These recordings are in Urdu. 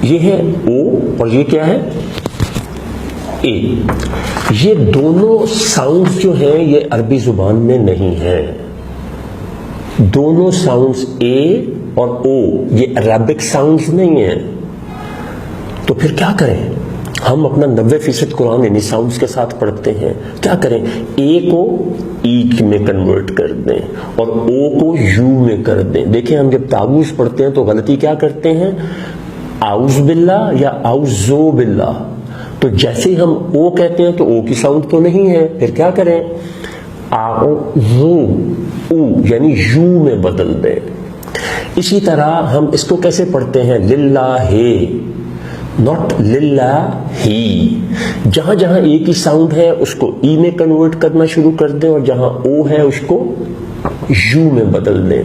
یہ ہے او اور یہ کیا ہے اے. یہ دونوں ساؤنڈز جو ہیں یہ عربی زبان میں نہیں ہیں. دونوں ساؤنڈز اے اور او یہ عربک ساؤنڈز نہیں ہیں. تو پھر کیا کریں؟ ہم اپنا 90% قرآن انہی ساؤنڈز کے ساتھ پڑھتے ہیں. کیا کریں؟ اے کو ای میں کنورٹ کر دیں اور او کو یو میں کر دیں. دیکھیں ہم جب تعوذ پڑھتے ہیں تو غلطی کیا کرتے ہیں؟ اعوذ باللہ یا اعوذو باللہ. تو جیسے ہی ہم او کہتے ہیں تو او کی ساؤنڈ تو نہیں ہے. پھر کیا کریں؟ اعوذو او یعنی یو میں بدل دیں. اسی طرح ہم اس کو کیسے پڑھتے ہیں؟ للہ ناٹ للہ ہی. جہاں جہاں اے کی ساؤنڈ ہے اس کو ای میں کنورٹ کرنا شروع کر دیں اور جہاں او ہے اس کو یو میں بدل دیں.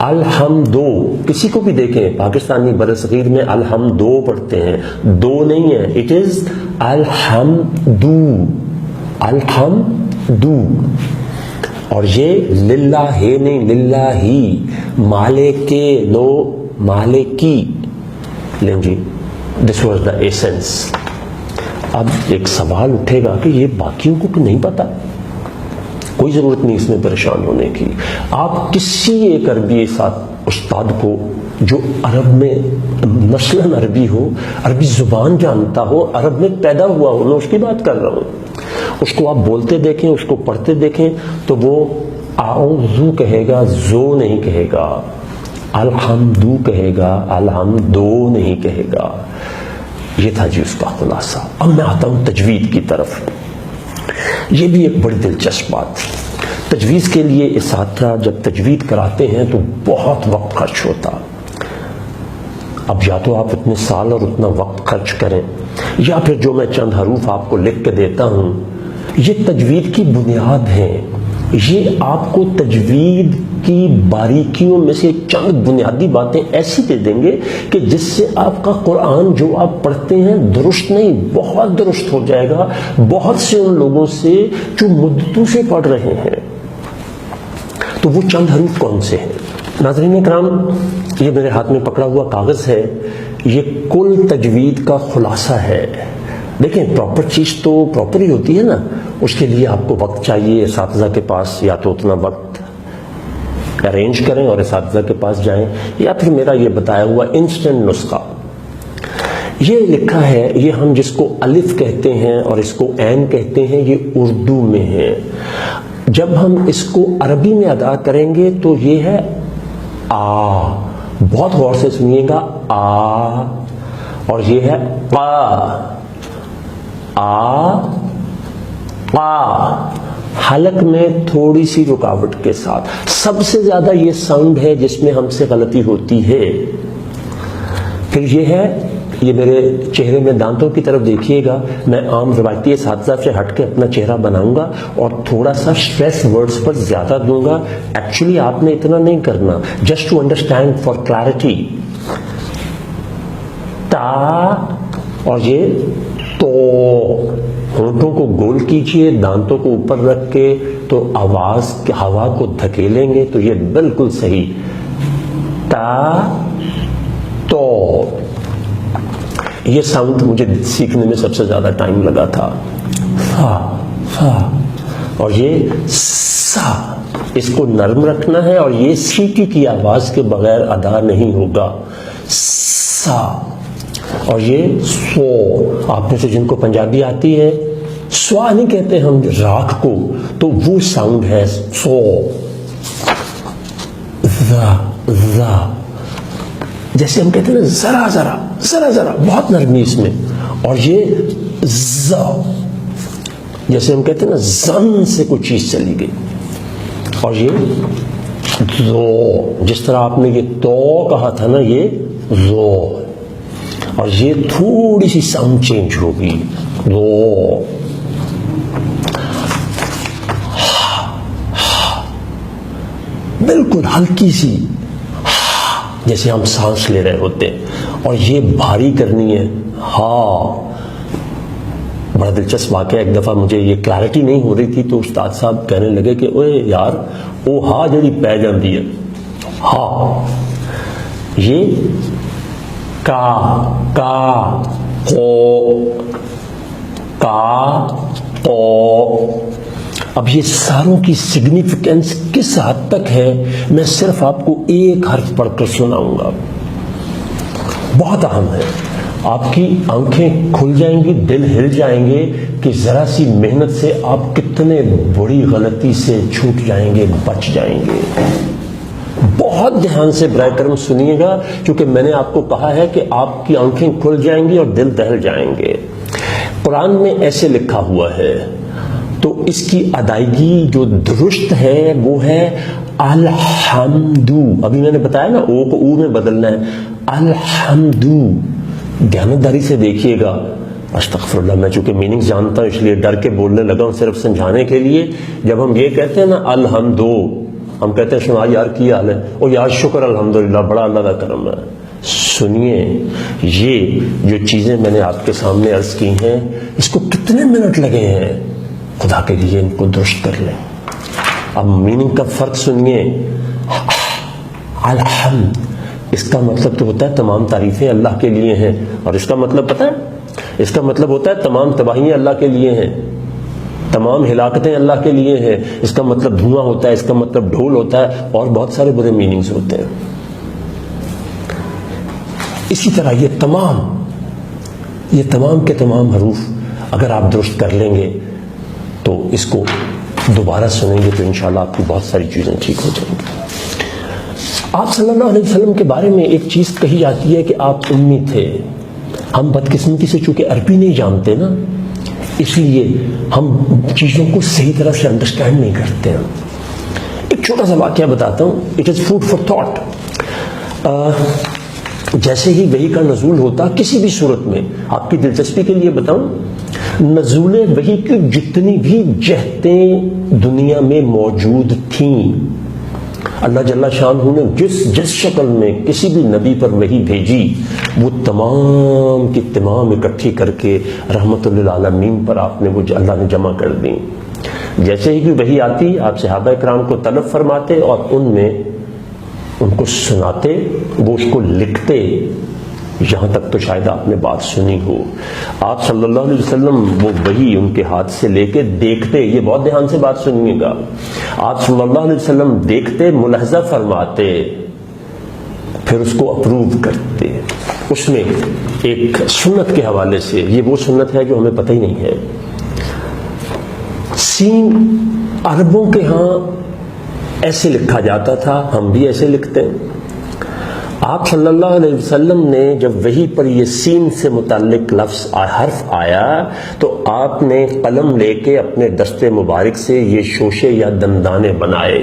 الحمدو کسی کو بھی دیکھیں پاکستانی برصغیر میں الحمدو پڑھتے ہیں، دو نہیں ہے. اٹ از الحمدو الحمدو. اور یہ للہ ہے نہیں للہ ہی. مالک نو مالکی. لیں جی دس واز دا ایسنس. اب ایک سوال اٹھے گا کہ یہ باقیوں کو تو نہیں پتا. کوئی ضرورت نہیں اس میں پریشان ہونے کی. آپ کسی ایک عربی استاد کو جو عرب میں مثلاً عربی ہو، عربی زبان جانتا ہو، عرب میں پیدا ہوا ہو، میں اس کی بات کر رہا ہوں، اس کو آپ بولتے دیکھیں، اس کو پڑھتے دیکھیں تو وہ اعوذو کہے گا، زو نہیں کہے گا. الحمدو کہے گا، الحمدو نہیں کہے گا. یہ تھا جی اس کا خلاصہ. اب میں آتا ہوں تجوید کی طرف. یہ بھی ایک بڑی دلچسپ بات. تجویز کے لیے اساتذہ جب تجوید کراتے ہیں تو بہت وقت خرچ ہوتا. اب یا تو آپ اتنے سال اور اتنا وقت خرچ کریں یا پھر جو میں چند حروف آپ کو لکھ کے دیتا ہوں یہ تجوید کی بنیاد ہیں. یہ آپ کو تجوید کی باریکیوں میں سے چند بنیادی باتیں ایسی دے دیں گے کہ جس سے آپ کا قرآن جو آپ پڑھتے ہیں درست نہیں بہت درست ہو جائے گا بہت سے ان لوگوں سے جو مدتوں سے پڑھ رہے ہیں. تو وہ چند حروف کون سے ہیں؟ ناظرین کرام، یہ میرے ہاتھ میں پکڑا ہوا کاغذ ہے، یہ کل تجوید کا خلاصہ ہے. دیکھیں پراپر چیز تو پراپر ہی ہوتی ہے نا، اس کے لیے آپ کو وقت چاہیے. اساتذہ کے پاس یا تو اتنا وقت ارینج کریں اور اساتذہ کے پاس جائیں یا پھر میرا یہ بتایا ہوا انسٹنٹ نسخہ. یہ لکھا ہے، یہ ہم جس کو الف کہتے ہیں اور اس کو عین کہتے ہیں یہ اردو میں ہے. جب ہم اس کو عربی میں ادا کریں گے تو یہ ہے آ. بہت غور سے سنیے گا، آ. اور یہ ہے قا. آ قا. حلق میں تھوڑی سی رکاوٹ کے ساتھ. سب سے زیادہ یہ ساؤنڈ ہے جس میں ہم سے غلطی ہوتی ہے. پھر یہ ہے، یہ میرے چہرے میں دانتوں کی طرف دیکھیے گا. میں عام روایتی اساتذہ سے ہٹ کے اپنا چہرہ بناؤں گا اور تھوڑا سا اسٹریس ورڈز پر زیادہ دوں گا. ایکچولی آپ نے اتنا نہیں کرنا، just to understand for clarity. تا اور یہ تو. ہونٹوں کو گول کیجئے، دانتوں کو اوپر رکھ کے تو آواز کی ہوا کو دھکیلیں گے تو یہ بالکل صحیح. تا تو. یہ ساؤنڈ مجھے سیکھنے میں سب سے زیادہ ٹائم لگا تھا. فا فا. اور یہ سا. اس کو نرم رکھنا ہے اور یہ سیٹی کی آواز کے بغیر ادا نہیں ہوگا. سا. اور یہ سو. آپ میں سے جن کو پنجابی آتی ہے، سوا نہیں کہتے ہم راکھ کو، تو وہ ساؤنڈ ہے سو. ذا ذا. جیسے ہم کہتے ہیں نا ذرا ذرا ذرا ذرا، بہت نرمی اس میں. اور یہ ذا، جیسے ہم کہتے ہیں نا زن سے کوئی چیز چلی گئی. اور یہ زو، جس طرح آپ نے یہ تو کہا تھا نا، یہ زو. اور یہ تھوڑی سی ساؤنڈ چینج ہوگی، زو. بالکل ہلکی سی، جیسے ہم سانس لے رہے ہوتے ہیں. اور یہ بھاری کرنی ہے، ہاں. بڑا دلچسپ واقعہ، ایک دفعہ مجھے یہ کلیئرٹی نہیں ہو رہی تھی تو استاد صاحب کہنے لگے کہ اوے یار او ہا جڑی پی جاندی ہے، ہاں. یہ کا قو. اب یہ ساروں کی سگنیفیکنس کس حد تک ہے میں صرف آپ کو ایک حرف پڑھ کر سناؤں گا. بہت اہم ہے. آپ کی آنکھیں کھل جائیں گی, دل ہل جائیں گے کہ ذرا سی محنت سے آپ کتنے بڑی غلطی سے چھوٹ جائیں گے, بچ جائیں گے. بہت دھیان سے برائے کرم سنیے گا, کیونکہ میں نے آپ کو کہا ہے کہ آپ کی آنکھیں کھل جائیں گی اور دل دہل جائیں گے. قرآن میں ایسے لکھا ہوا ہے, تو اس کی ادائیگی جو درست ہے وہ ہے الحمدو. ابھی میں نے بتایا نا او کو او میں بدلنا ہے. الحمدو. دیانتداری سے دیکھیے گا. استغفر اللہ, میں چونکہ میننگ جانتا ہوں اس لیے ڈر کے بولنے لگا ہوں صرف سمجھانے کے لیے. جب ہم یہ کہتے ہیں نا الحمدو, ہم کہتے ہیں سنا یار کی حال ہے, او یار شکر الحمدللہ, بڑا اللہ کا کرم ہے. سنیے, یہ جو چیزیں میں نے آپ کے سامنے عرض کی ہیں, اس کو کتنے منٹ لگے ہیں, خدا کے لیے ان کو درست کر لیں. اب میننگ کا فرق سنیے. الحمد, اس کا مطلب تو ہوتا ہے تمام تعریفیں اللہ کے لیے ہیں, اور اس کا مطلب پتہ ہے, اس کا مطلب ہوتا ہے تمام تباہیاں اللہ کے لیے ہیں, تمام ہلاکتیں اللہ کے لیے ہیں. اس کا مطلب دھواں ہوتا ہے, اس کا مطلب ڈھول ہوتا ہے, اور بہت سارے برے میننگز ہوتے ہیں. اسی طرح یہ تمام کے تمام حروف اگر آپ درست کر لیں گے تو اس کو دوبارہ سنیں گے تو انشاءاللہ آپ کی بہت ساری چیزیں ٹھیک ہو جائیں گی. آپ صلی اللہ علیہ وسلم کے بارے میں ایک چیز کہی جاتی ہے کہ آپ امی تھے. ہم بدقسمتی سے چونکہ عربی نہیں جانتے نا, اس لیے ہم چیزوں کو صحیح طرح سے انڈرسٹینڈ نہیں کرتے ہیں. ایک چھوٹا سا واقعہ بتاتا ہوں, it is food for thought. جیسے ہی وحی کا نزول ہوتا کسی بھی صورت میں, آپ کی دلچسپی کے لیے بتاؤں, نزول وحی کی جتنی بھی جہتیں دنیا میں موجود تھیں, اللہ جل شانہ نے جس شکل میں کسی بھی نبی پر وحی بھیجی, وہ تمام کی تمام اکٹھی کر کے رحمت للعالمین پر آپ نے وہ اللہ نے جمع کر دیں. جیسے ہی وحی آتی آپ صحابہ کرام کو طلب فرماتے اور ان کو سناتے, وہ اس کو لکھتے. یہاں تک تو شاید آپ نے بات سنی ہو. آپ صلی اللہ علیہ وسلم وہ وحی ان کے ہاتھ سے لے کے دیکھتے, یہ بہت دھیان سے بات سنیے گا. آپ صلی اللہ علیہ وسلم دیکھتے, ملاحظہ فرماتے, پھر اس کو اپروو کرتے. اس میں ایک سنت کے حوالے سے, یہ وہ سنت ہے جو ہمیں پتہ ہی نہیں ہے. سین عربوں کے ہاں ایسے لکھا جاتا تھا, ہم بھی ایسے لکھتے ہیں. آپ صلی اللہ علیہ وسلم نے جب وحی پر یہ سین سے متعلق لفظ حرف آیا تو آپ نے قلم لے کے اپنے دست مبارک سے یہ شوشے یا دندانے بنائے.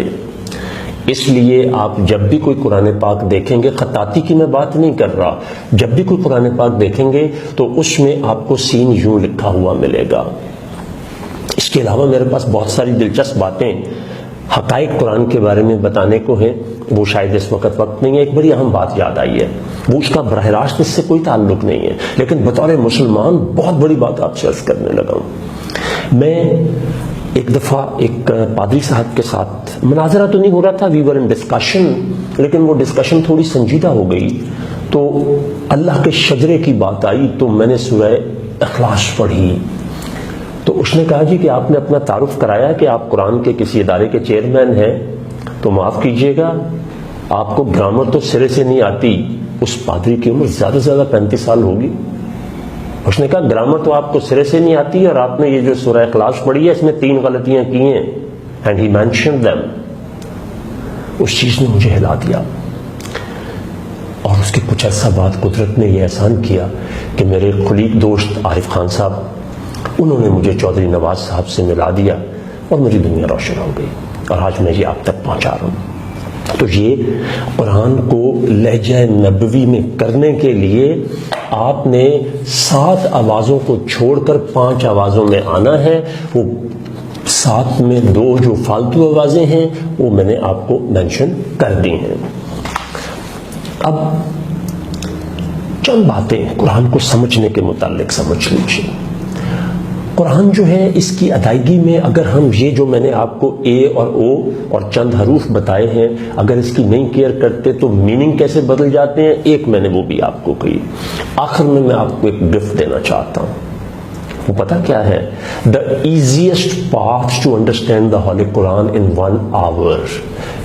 اس لیے آپ جب بھی کوئی قرآن پاک دیکھیں گے, خطاطی کی میں بات نہیں کر رہا, جب بھی کوئی قرآن پاک دیکھیں گے تو اس میں آپ کو سین یوں لکھا ہوا ملے گا. اس کے علاوہ میرے پاس بہت ساری دلچسپ باتیں حقائق قرآن کے بارے میں بتانے کو ہیں, وہ شاید اس وقت نہیں ہے. ایک بڑی اہم بات یاد آئی ہے, وہ اس کا براہ راست اس سے کوئی تعلق نہیں ہے, لیکن بطور مسلمان بہت بڑی بات آپ سے عرض کرنے لگا ہوں. میں ایک دفعہ ایک پادری صاحب کے ساتھ مناظرہ تو نہیں ہو رہا تھا, وی ور ان ڈسکشن, لیکن وہ ڈسکشن تھوڑی سنجیدہ ہو گئی تو اللہ کے شجرے کی بات آئی تو میں نے سورہ اخلاص پڑھی. تو اس نے کہا جی کہ آپ نے اپنا تعارف کرایا کہ آپ قرآن کے کسی ادارے کے چیئرمین ہیں, تو معاف کیجئے گا آپ کو گرامر تو سرے سے نہیں آتی. اس پادری کی عمر زیادہ سے زیادہ 35 سال ہوگی. اس نے کہا گرامر تو آپ کو سرے سے نہیں آتی, اور آپ نے یہ جو سورہ اخلاص پڑھی ہے اس میں 3 غلطیاں کی ہیں. And he mention them. اس چیز نے مجھے ہلا دیا, اور اس کے کچھ عرصہ بعد قدرت نے یہ احسان کیا کہ میرے خلیق دوست عارف خان صاحب, انہوں نے مجھے چودھری نواز صاحب سے ملا دیا اور میری دنیا روشن ہو گئی, اور آج میں یہ آپ تک پہنچا رہا ہوں. تو یہ قرآن کو لہجہ نبوی میں کرنے کے لیے آپ نے 7 آوازوں کو چھوڑ کر 5 آوازوں میں آنا ہے. وہ 7 میں 2 جو فالتو آوازیں ہیں وہ میں نے آپ کو مینشن کر دی ہیں. اب چند باتیں قرآن کو سمجھنے کے متعلق سمجھ لیجیے. قرآن جو ہے اس کی ادائیگی میں اگر ہم یہ جو میں نے آپ کو اے اور او اور چند حروف بتائے ہیں اگر اس کی نہیں کیئر کرتے تو میننگ کیسے بدل جاتے ہیں، ایک میں نے وہ بھی آپ کو کہی۔ آخر میں آپ کو ایک گفٹ دینا چاہتا ہوں، وہ پتہ کیا ہے؟ The easiest path to understand the holy Quran in 1 hour،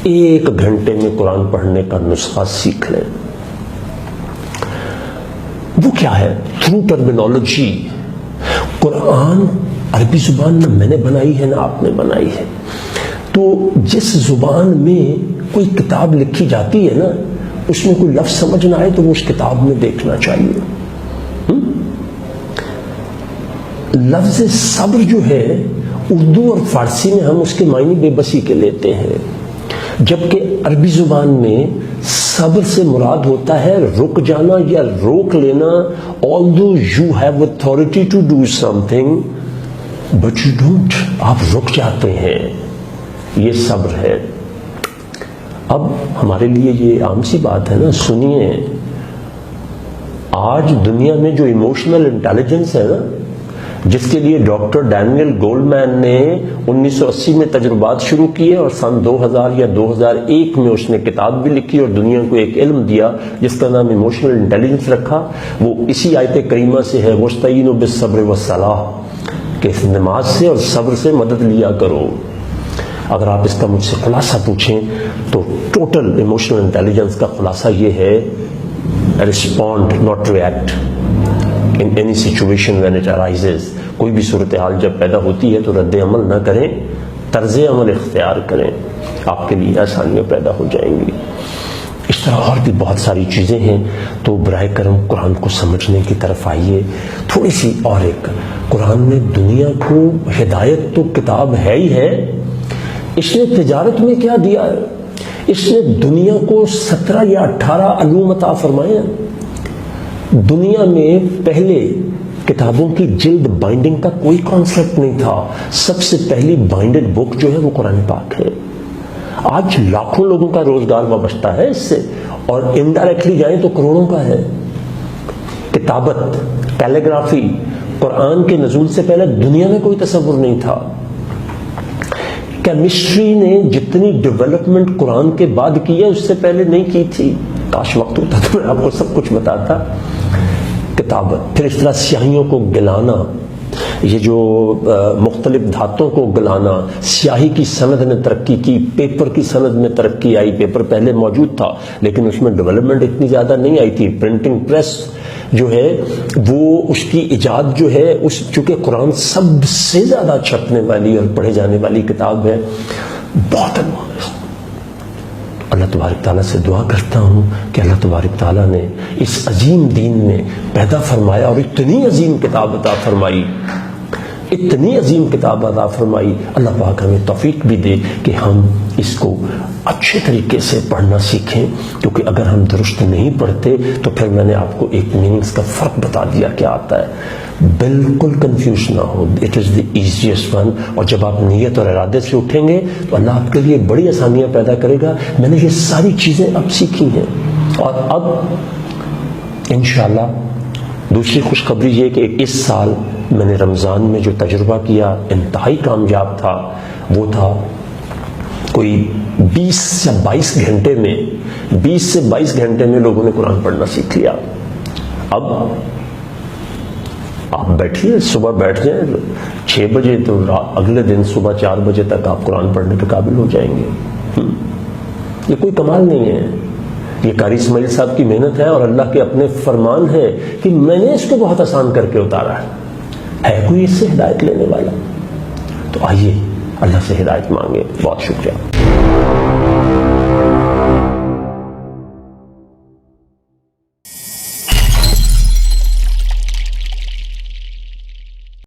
1 گھنٹے میں قرآن پڑھنے کا نسخہ سیکھ لیں۔ وہ کیا ہے؟ Through terminology. قرآن عربی زبان نہ میں نے بنائی ہے نہ آپ نے بنائی ہے، تو جس زبان میں کوئی کتاب لکھی جاتی ہے نا، اس میں کوئی لفظ سمجھ نہ آئے تو وہ اس کتاب میں دیکھنا چاہیے۔ لفظ صبر جو ہے اردو اور فارسی میں ہم اس کے معنی بے بسی کے لیتے ہیں، جبکہ عربی زبان میں صبر سے مراد ہوتا ہے رک جانا یا روک لینا۔ although you have authority to do something but you don't، آپ رک جاتے ہیں، یہ صبر ہے۔ اب ہمارے لیے یہ عام سی بات ہے نا، سنیے، آج دنیا میں جو ایموشنل انٹیلیجنس ہے نا، جس کے لیے ڈاکٹر ڈینیل گولڈمین نے 1980 میں تجربات شروع کیے اور سن 2000 یا 2001 میں اس نے کتاب بھی لکھی اور دنیا کو ایک علم دیا جس کا نام ایموشنل انٹیلیجنس رکھا، وہ اسی آیت کریمہ سے ہے، وَاسْتَعِینُوا بِالصَّبْرِ وَالصَّلَاةِ، کہ نماز سے اور صبر سے مدد لیا کرو۔ اگر آپ اس کا مجھ سے خلاصہ پوچھیں تو ٹوٹل ایموشنل انٹیلیجنس کا خلاصہ یہ ہے، respond not react in any situation when it arises، کوئی بھی صورتحال جب پیدا ہوتی ہے تو رد عمل نہ کریں، طرز عمل اختیار کریں، آپ کے لیے آسانیاں پیدا ہو جائیں گی۔ اس طرح اور بھی بہت ساری چیزیں ہیں، تو براہ کرم قرآن کو سمجھنے کی طرف آئیے۔ تھوڑی سی اور ایک، قرآن نے دنیا کو ہدایت تو کتاب ہے ہی ہے، اس نے تجارت میں کیا دیا ہے؟ اس نے دنیا کو 17 یا 18 علوم عطا فرمائے ہیں۔ دنیا میں پہلے کتابوں کی جلد بائنڈنگ کا کوئی کانسیپٹ نہیں تھا، سب سے پہلی بائنڈڈ بک جو ہے وہ قرآن پاک ہے۔ آج لاکھوں لوگوں کا روزگار وابستہ ہے اس سے، اور انڈائریکٹلی جائیں تو کروڑوں کا ہے۔ کتابت، کیلیگرافی، قرآن کے نزول سے پہلے دنیا میں کوئی تصور نہیں تھا۔ کیمسٹری نے جتنی ڈیولپمنٹ قرآن کے بعد کی ہے اس سے پہلے نہیں کی تھی، کاش وقت ہوتا تو میں آپ کو سب کچھ بتاتا۔ کتابت، پھر اس طرح سیاہیوں کو گلانا، یہ جو مختلف دھاتوں کو گلانا، سیاہی کی سند نے ترقی کی، پیپر کی سند میں ترقی آئی، پیپر پہلے موجود تھا لیکن اس میں ڈیولپمنٹ اتنی زیادہ نہیں آئی تھی۔ پرنٹنگ پریس جو ہے وہ اس کی ایجاد جو ہے، اس چونکہ قرآن سب سے زیادہ چھپنے والی اور پڑھے جانے والی کتاب ہے، بہت اللہ تبارک تعالیٰ سے دعا کرتا ہوں کہ اللہ تبارک تعالیٰ نے اس عظیم دین میں پیدا فرمایا اور اتنی عظیم کتاب عطا فرمائی، اتنی عظیم کتاب عطا فرمائی، اللہ پاک ہمیں توفیق بھی دے کہ ہم اس کو اچھے طریقے سے پڑھنا سیکھیں، کیونکہ اگر ہم درست نہیں پڑھتے تو پھر میں نے آپ کو ایک میننگز کا فرق بتا دیا کیا آتا ہے، بالکل کنفیوز نہ ہو، it is the easiest one. اور جب آپ نیت اور ارادے سے اٹھیں گے تو اللہ آپ کے لیے بڑی آسانیاں پیدا کرے گا۔ میں نے یہ ساری چیزیں اب سیکھی ہیں، اور اب انشاءاللہ دوسری خوشخبری یہ کہ اس سال میں نے رمضان میں جو تجربہ کیا انتہائی کامیاب تھا، وہ تھا کوئی 20 یا 22 گھنٹے میں 20 سے 22 گھنٹے میں لوگوں نے قرآن پڑھنا سیکھ لیا۔ اب آپ بیٹھیے، صبح بیٹھ جائیں 6 بجے تو اگلے دن صبح 4 بجے تک آپ قرآن پڑھنے کے قابل ہو جائیں گے۔ یہ کوئی کمال نہیں ہے، یہ قاری اسماعیل صاحب کی محنت ہے اور اللہ کے اپنے فرمان ہے کہ میں نے اس کو بہت آسان کر کے اتارا ہے کوئی اس سے ہدایت لینے والا؟ تو آئیے اللہ سے ہدایت مانگے۔ بہت شکریہ۔